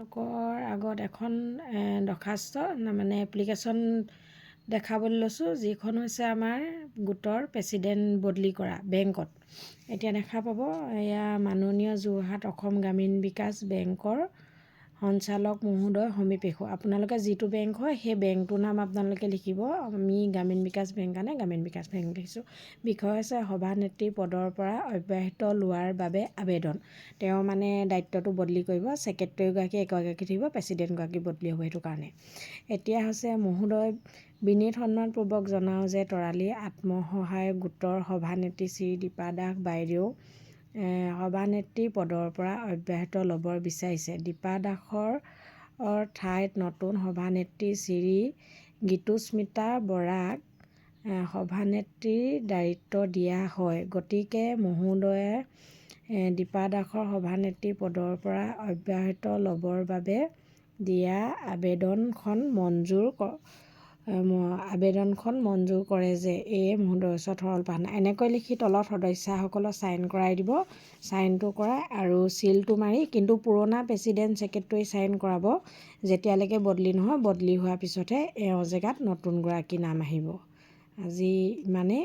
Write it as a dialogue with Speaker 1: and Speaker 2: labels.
Speaker 1: আপোনালোকৰ আগত এখন দৰখাস্ত মানে এপ্লিকেশ্যন দেখাবলৈ লৈছোঁ, যিখন হৈছে আমাৰ গোটৰ প্ৰেচিডেণ্ট বদলি কৰা বেংকত। এতিয়া দেখা পাব এয়া মাননীয় যোৰহাট অসম গ্ৰামীণ বিকাশ বেংকৰ সঞ্চালক মহোদয় সমীৰ পেশু। আপোনালোকে যিটো বেংক হয় সেই বেংকটোৰ নাম আপোনালোকে লিখিব। আমি গ্ৰামীণ বিকাশ বেংক কাৰণে গ্ৰামীণ বিকাশ বেংক লিখিছোঁ। বিষয় হৈছে সভানেত্ৰী পদৰ পৰা অব্যাহত লোৱাৰ বাবে আবেদন। তেওঁ মানে দায়িত্বটো বদলি কৰিব, ছেক্ৰেটেৰীগৰাকী এগৰাকী থাকিব, প্ৰেচিডেণ্টগৰাকী বদলি হ'ব। সেইটো কাৰণে এতিয়া হৈছে মহোদয় বিনীত সন্মানপূৰ্বক জনাওঁ যে তৰালী আত্মসহায়ক গোটৰ সভানেত্ৰী শ্ৰী দীপা দাস বাইদেউ সভানেত্ৰী পদৰ পৰা অব্যাহত ল'ব বিচাৰিছে। দীপা দাসৰ ঠাইত নতুন সভানেত্ৰী শ্ৰী গীতুস্মিতা বৰাক সভানেত্ৰীৰ দায়িত্ব দিয়া হয়। গতিকে মহোদয়ে দীপা দাসৰ সভানেত্ৰী পদৰ পৰা অব্যাহত ল'বৰ বাবে দিয়া আবেদনখন মঞ্জুৰ কৰে যে এই মহোদয়ৰ ওচৰত সৰল প্ৰাৰ্থনা। এনেকৈ লিখি তলত সদস্যসকলক ছাইন কৰাই দিব। ছাইনটো কৰাই আৰু চিলটো মাৰি কিন্তু পুৰণা প্ৰেচিডেণ্ট ছেক্ৰেটেৰী ছাইন কৰাব। যেতিয়ালৈকে বদলি নহয়, বদলি হোৱাৰ পিছতহে এওঁৰ জেগাত নতুনগৰাকী নাম আহিব। আজি ইমানেই।